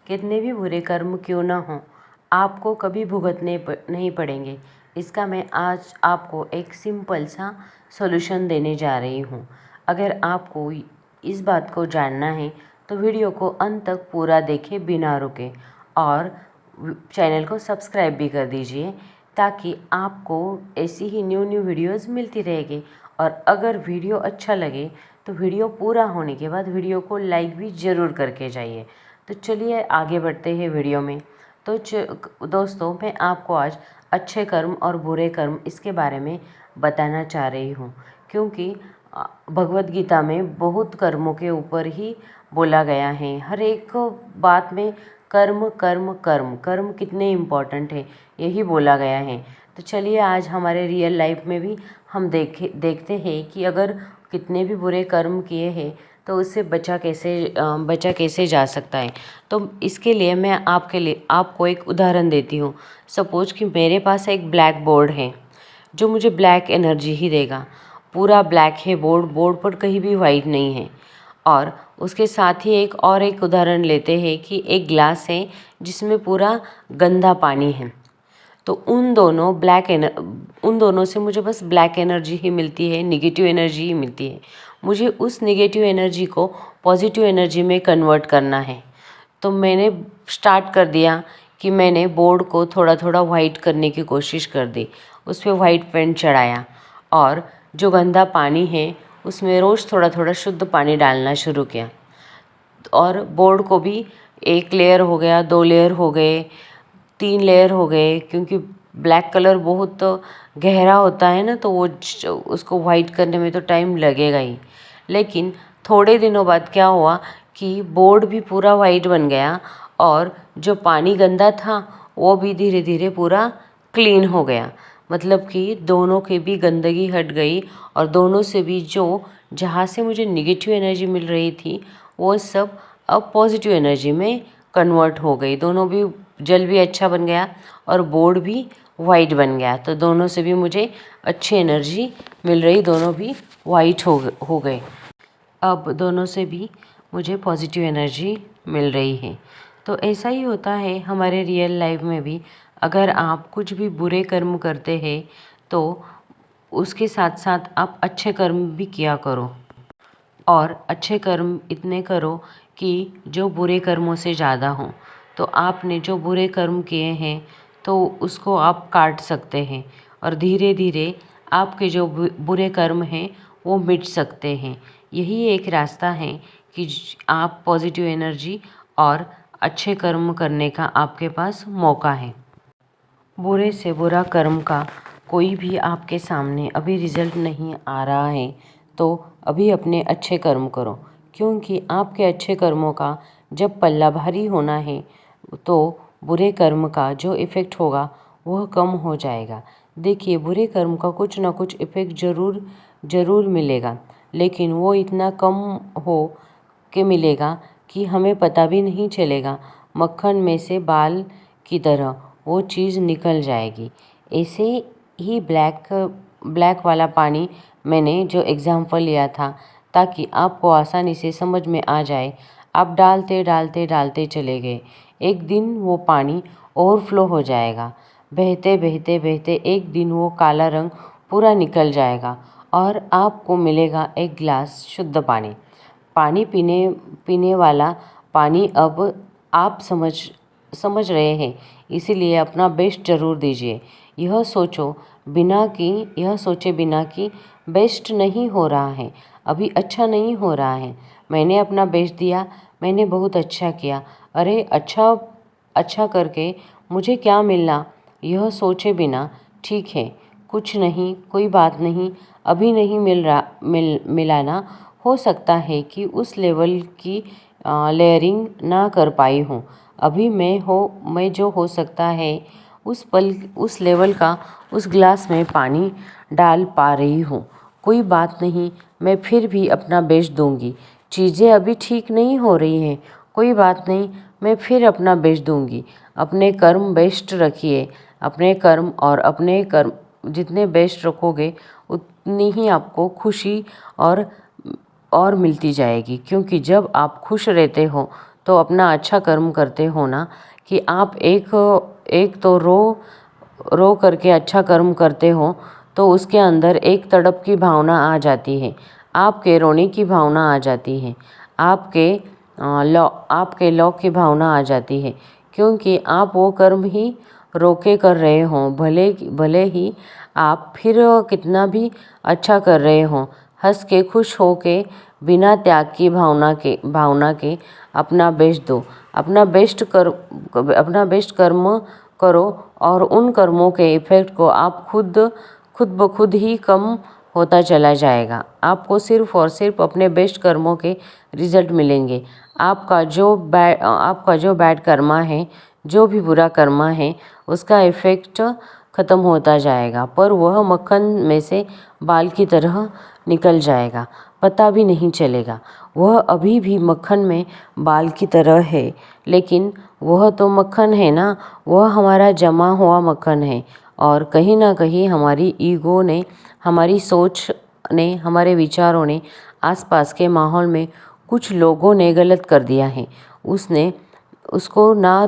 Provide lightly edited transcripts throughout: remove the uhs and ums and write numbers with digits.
कितने भी बुरे कर्म क्यों ना हों, आपको कभी भुगतने नहीं पड़ेंगे। इसका मैं आज आपको एक सिंपल सा सॉल्यूशन देने जा रही हूँ। अगर आपको इस बात को जानना है तो वीडियो को अंत तक पूरा देखें बिना रुके, और चैनल को सब्सक्राइब भी कर दीजिए ताकि आपको ऐसी ही न्यू वीडियोज़ मिलती रहेगी। और अगर वीडियो अच्छा लगे तो वीडियो पूरा होने के बाद वीडियो को लाइक भी ज़रूर करके जाइए। तो चलिए आगे बढ़ते हैं वीडियो में। तो दोस्तों, मैं आपको आज अच्छे कर्म और बुरे कर्म इसके बारे में बताना चाह रही हूँ, क्योंकि भगवत गीता में बहुत कर्मों के ऊपर ही बोला गया है। हर एक बात में कर्म कर्म कर्म कर्म कितने इम्पोर्टेंट है यही बोला गया है। तो चलिए आज हमारे रियल लाइफ में भी हम देखते हैं कि अगर कितने भी बुरे कर्म किए हैं तो उससे बचा कैसे जा सकता है। तो इसके लिए मैं आपको एक उदाहरण देती हूँ। सपोज कि मेरे पास एक ब्लैक बोर्ड है जो मुझे ब्लैक एनर्जी ही देगा। पूरा ब्लैक है बोर्ड पर कहीं भी वाइट नहीं है। और उसके साथ ही एक उदाहरण लेते हैं कि एक ग्लास है जिसमें पूरा गंदा पानी है। तो उन दोनों से मुझे बस ब्लैक एनर्जी ही मिलती है, निगेटिव एनर्जी ही मिलती है। मुझे उस निगेटिव एनर्जी को पॉजिटिव एनर्जी में कन्वर्ट करना है। तो मैंने स्टार्ट कर दिया कि मैंने बोर्ड को थोड़ा थोड़ा वाइट करने की कोशिश कर दी। उस पर वाइट पेंट चढ़ाया और जो गंदा पानी है उसमें रोज़ थोड़ा थोड़ा शुद्ध पानी डालना शुरू किया। और बोर्ड को भी 1 लेयर हो गया, 2 लेयर हो गए, 3 लेयर हो गए, क्योंकि ब्लैक कलर बहुत गहरा होता है ना, तो वो उसको वाइट करने में तो टाइम लगेगा ही। लेकिन थोड़े दिनों बाद क्या हुआ कि बोर्ड भी पूरा वाइट बन गया और जो पानी गंदा था वो भी धीरे धीरे पूरा क्लीन हो गया। मतलब कि दोनों की भी गंदगी हट गई और दोनों से भी जहाँ से मुझे निगेटिव एनर्जी मिल रही थी वो सब अब पॉजिटिव एनर्जी में कन्वर्ट हो गई। दोनों भी जल भी अच्छा बन गया और बोर्ड भी वाइट बन गया। तो दोनों से भी मुझे अच्छी एनर्जी मिल रही, दोनों भी वाइट हो गए। अब दोनों से भी मुझे पॉजिटिव एनर्जी मिल रही है। तो ऐसा ही होता है हमारे रियल लाइफ में भी। अगर आप कुछ भी बुरे कर्म करते हैं तो उसके साथ साथ आप अच्छे कर्म भी किया करो, और अच्छे कर्म इतने करो कि जो बुरे कर्मों से ज़्यादा हों। तो आपने जो बुरे कर्म किए हैं तो उसको आप काट सकते हैं और धीरे धीरे आपके जो बुरे कर्म हैं वो मिट सकते हैं। यही एक रास्ता है कि आप पॉजिटिव एनर्जी और अच्छे कर्म करने का आपके पास मौका है। बुरे से बुरा कर्म का कोई भी आपके सामने अभी रिजल्ट नहीं आ रहा है तो अभी अपने अच्छे कर्म करो, क्योंकि आपके अच्छे कर्मों का जब पल्ला भारी होना है तो बुरे कर्म का जो इफ़ेक्ट होगा वह कम हो जाएगा। देखिए, बुरे कर्म का कुछ ना कुछ इफ़ेक्ट ज़रूर मिलेगा, लेकिन वो इतना कम हो के मिलेगा कि हमें पता भी नहीं चलेगा। मक्खन में से बाल की तरह वो चीज़ निकल जाएगी। ऐसे ही ब्लैक वाला पानी मैंने जो एग्ज़ाम्पल लिया था ताकि आपको आसानी से समझ में आ जाए, आप डालते चले गए। एक दिन वो पानी ओवरफ्लो हो जाएगा। बहते एक दिन वो काला रंग पूरा निकल जाएगा और आपको मिलेगा एक गिलास शुद्ध पानी। पानी पीने वाला पानी अब आप समझ रहे हैं, इसीलिए अपना बेस्ट ज़रूर दीजिए। यह सोचे बिना कि बेस्ट नहीं हो रहा है, अभी अच्छा नहीं हो रहा है, मैंने अपना बेस्ट दिया, मैंने बहुत अच्छा किया, अरे अच्छा करके मुझे क्या मिलना, यह सोचे बिना ठीक है, कुछ नहीं, कोई बात नहीं, अभी नहीं मिलाना, हो सकता है कि उस लेवल की लेयरिंग ना कर पाई हूँ। अभी मैं जो हो सकता है उस लेवल का उस ग्लास में पानी डाल पा रही हूँ। कोई बात नहीं, मैं फिर भी अपना बेस्ट दूंगी। चीज़ें अभी ठीक नहीं हो रही हैं, कोई बात नहीं, मैं फिर अपना बेस्ट दूंगी। अपने कर्म बेस्ट रखिए। अपने कर्म जितने बेस्ट रखोगे उतनी ही आपको खुशी और मिलती जाएगी, क्योंकि जब आप खुश रहते हो तो अपना अच्छा कर्म करते हो ना कि आप एक तो रो करके अच्छा कर्म करते हो तो उसके अंदर एक तड़प की भावना आ जाती है, आपके रोने की भावना आ जाती है, आपके लौ की भावना आ जाती है, क्योंकि आप वो कर्म ही रोके कर रहे हों। भले ही आप फिर कितना भी अच्छा कर रहे हों, हंस के खुश हो के बिना त्याग की भावना के अपना बेस्ट दो, अपना बेस्ट कर्म करो और उन कर्मों के इफ़ेक्ट को आप खुद ब खुद ही कम होता चला जाएगा। आपको सिर्फ़ और सिर्फ अपने बेस्ट कर्मों के रिज़ल्ट मिलेंगे। आपका जो बैड कर्मा है, जो भी बुरा कर्मा है, उसका इफ़ेक्ट ख़त्म होता जाएगा, पर वह मक्खन में से बाल की तरह निकल जाएगा, पता भी नहीं चलेगा। वह अभी भी मक्खन में बाल की तरह है, लेकिन वह तो मक्खन है ना, वह हमारा जमा हुआ मक्खन है। और कहीं ना कहीं हमारी ईगो ने, हमारी सोच ने, हमारे विचारों ने, आसपास के माहौल में कुछ लोगों ने गलत कर दिया है। उसको ना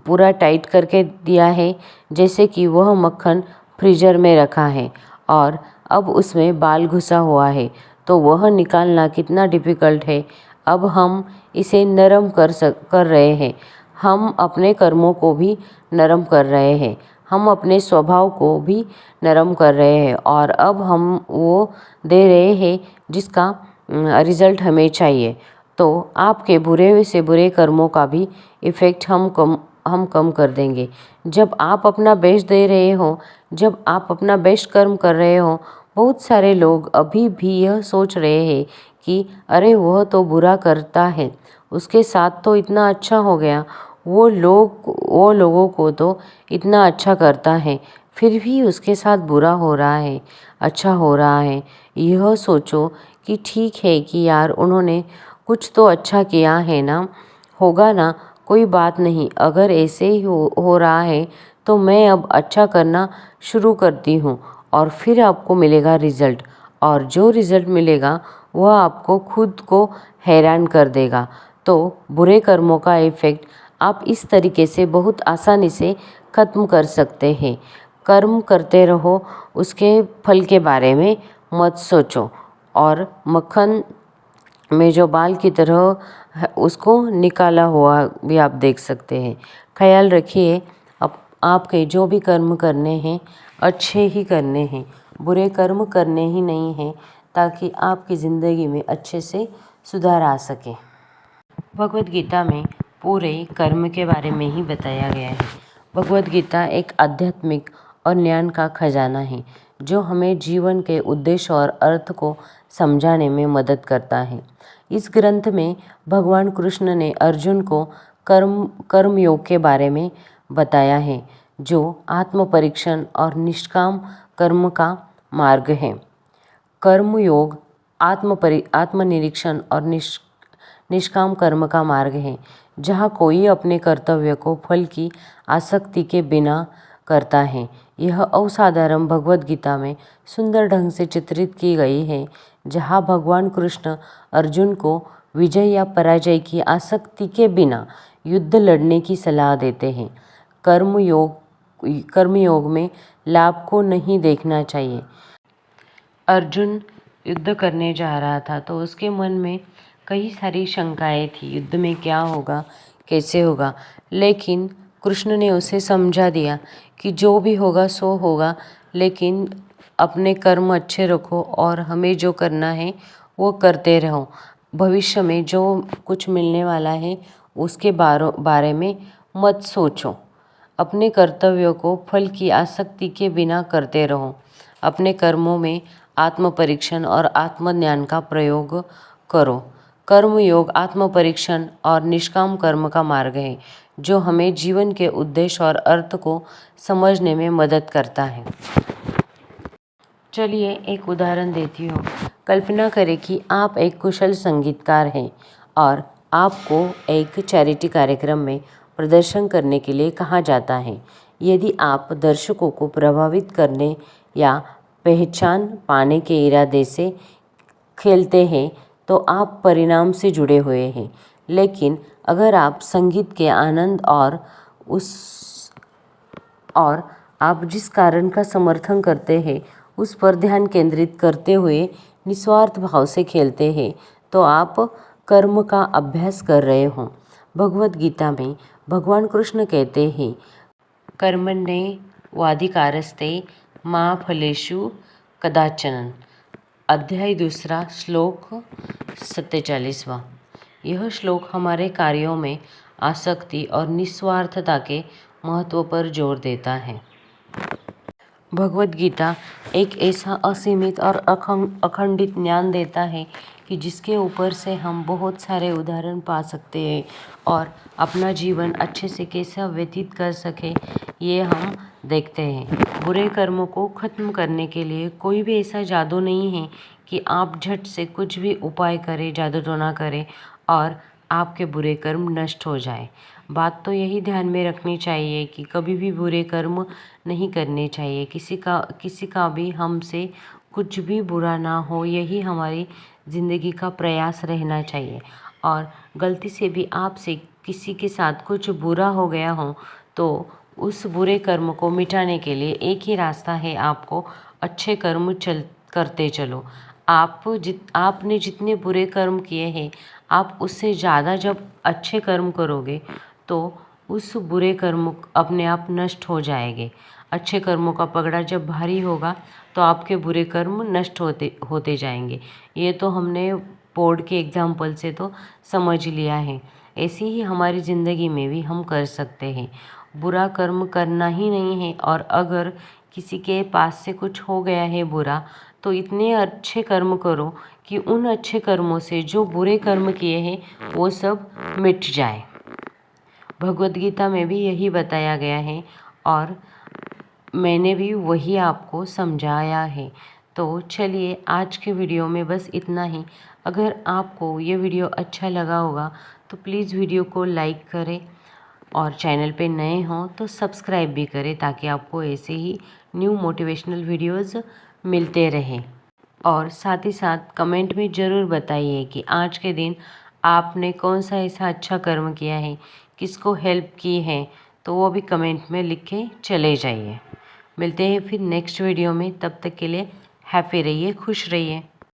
पूरा टाइट करके दिया है, जैसे कि वह मक्खन फ्रीजर में रखा है और अब उसमें बाल घुसा हुआ है, तो वह निकालना कितना डिफ़िकल्ट है। अब हम इसे नरम कर रहे हैं, हम अपने कर्मों को भी नरम कर रहे हैं, हम अपने स्वभाव को भी नरम कर रहे हैं और अब हम वो दे रहे हैं जिसका रिज़ल्ट हमें चाहिए। तो आपके बुरे से बुरे कर्मों का भी इफ़ेक्ट हम कम कर देंगे। जब आप अपना बेस्ट दे रहे हो, जब आप अपना बेस्ट कर्म कर रहे हो, बहुत सारे लोग अभी भी यह सोच रहे हैं कि अरे वह तो बुरा करता है, उसके साथ तो इतना अच्छा हो गया, वो लोगों को तो इतना अच्छा करता है, फिर भी उसके साथ बुरा हो रहा है, अच्छा हो रहा है। यह सोचो कि ठीक है कि यार उन्होंने कुछ तो अच्छा किया है ना, होगा ना, कोई बात नहीं। अगर ऐसे ही हो रहा है तो मैं अब अच्छा करना शुरू करती हूँ और फिर आपको मिलेगा रिज़ल्ट, और जो रिज़ल्ट मिलेगा वह आपको खुद को हैरान कर देगा। तो बुरे कर्मों का इफ़ेक्ट आप इस तरीके से बहुत आसानी से ख़त्म कर सकते हैं। कर्म करते रहो, उसके फल के बारे में मत सोचो और मक्खन में जो बाल की तरह है, उसको निकाला हुआ भी आप देख सकते हैं। ख्याल रखिए, अब आपके जो भी कर्म करने हैं अच्छे ही करने हैं, बुरे कर्म करने ही नहीं हैं, ताकि आपकी ज़िंदगी में अच्छे से सुधार आ सके। भगवद गीता में पूरे कर्म के बारे में ही बताया गया है। भगवद गीता एक आध्यात्मिक और ज्ञान का खजाना है जो हमें जीवन के उद्देश्य और अर्थ को समझाने में मदद करता है। इस ग्रंथ में भगवान कृष्ण ने अर्जुन को कर्म योग के बारे में बताया है, जो आत्म परीक्षण और निष्काम कर्म का मार्ग है। कर्म योग आत्मनिरीक्षण और निष्काम कर्म का मार्ग है, जहाँ कोई अपने कर्तव्य को फल की आसक्ति के बिना करता है। यह असाधारण भगवद गीता में सुंदर ढंग से चित्रित की गई है, जहाँ भगवान कृष्ण अर्जुन को विजय या पराजय की आसक्ति के बिना युद्ध लड़ने की सलाह देते हैं। कर्मयोग में लाभ को नहीं देखना चाहिए। अर्जुन युद्ध करने जा रहा था तो उसके मन में कई सारी शंकाएं थी, युद्ध में क्या होगा, कैसे होगा, लेकिन कृष्ण ने उसे समझा दिया कि जो भी होगा सो होगा, लेकिन अपने कर्म अच्छे रखो और हमें जो करना है वो करते रहो। भविष्य में जो कुछ मिलने वाला है उसके बारे में मत सोचो। अपने कर्तव्यों को फल की आसक्ति के बिना करते रहो। अपने कर्मों में आत्म परीक्षण और आत्मज्ञान का प्रयोग करो। कर्म योग आत्म परीक्षण और निष्काम कर्म का मार्ग है, जो हमें जीवन के उद्देश्य और अर्थ को समझने में मदद करता है। चलिए एक उदाहरण देती हूँ। कल्पना करें कि आप एक कुशल संगीतकार हैं और आपको एक चैरिटी कार्यक्रम में प्रदर्शन करने के लिए कहा जाता है। यदि आप दर्शकों को प्रभावित करने या पहचान पाने के इरादे से खेलते हैं तो आप परिणाम से जुड़े हुए हैं, लेकिन अगर आप संगीत के आनंद और आप जिस कारण का समर्थन करते हैं उस पर ध्यान केंद्रित करते हुए निस्वार्थ भाव से खेलते हैं तो आप कर्म का अभ्यास कर रहे हों। भगवद गीता में भगवान कृष्ण कहते हैं, कर्मण्येवाधिकारस्ते मा फलेषु कदाचन। अध्याय 2 श्लोक 47वां। यह श्लोक हमारे कार्यों में आसक्ति और निस्वार्थता के महत्व पर जोर देता है। भगवद गीता एक ऐसा असीमित और अखंडित ज्ञान देता है कि जिसके ऊपर से हम बहुत सारे उदाहरण पा सकते हैं और अपना जीवन अच्छे से कैसे व्यतीत कर सके ये हम देखते हैं। बुरे कर्मों को ख़त्म करने के लिए कोई भी ऐसा जादू नहीं है कि आप झट से कुछ भी उपाय करें, जादू टोना करें और आपके बुरे कर्म नष्ट हो जाए। बात तो यही ध्यान में रखनी चाहिए कि कभी भी बुरे कर्म नहीं करने चाहिए। किसी का भी हमसे कुछ भी बुरा ना हो, यही हमारी ज़िंदगी का प्रयास रहना चाहिए। और गलती से भी आपसे किसी के साथ कुछ बुरा हो गया हो तो उस बुरे कर्म को मिटाने के लिए एक ही रास्ता है, आपको अच्छे कर्म करते चलो। आपने जितने बुरे कर्म किए हैं, आप उससे ज़्यादा जब अच्छे कर्म करोगे तो उस बुरे कर्म अपने आप नष्ट हो जाएंगे। अच्छे कर्मों का पगड़ा जब भारी होगा तो आपके बुरे कर्म नष्ट होते जाएंगे। ये तो हमने बोर्ड के एग्जाम्पल से तो समझ लिया है। ऐसी ही हमारी ज़िंदगी में भी हम कर सकते हैं। बुरा कर्म करना ही नहीं है और अगर किसी के पास से कुछ हो गया है बुरा तो इतने अच्छे कर्म करो कि उन अच्छे कर्मों से जो बुरे कर्म किए हैं वो सब मिट जाए। भगवद गीता में भी यही बताया गया है और मैंने भी वही आपको समझाया है। तो चलिए आज के वीडियो में बस इतना ही। अगर आपको ये वीडियो अच्छा लगा होगा तो प्लीज़ वीडियो को लाइक करें और चैनल पे नए हों तो सब्सक्राइब भी करें ताकि आपको ऐसे ही न्यू मोटिवेशनल वीडियोज़ मिलते रहें। और साथ ही साथ कमेंट में ज़रूर बताइए कि आज के दिन आपने कौन सा ऐसा अच्छा कर्म किया है, किसको हेल्प की है, तो वो भी कमेंट में लिख के चले जाइए। मिलते हैं फिर नेक्स्ट वीडियो में, तब तक के लिए हैप्पी रहिए, खुश रहिए।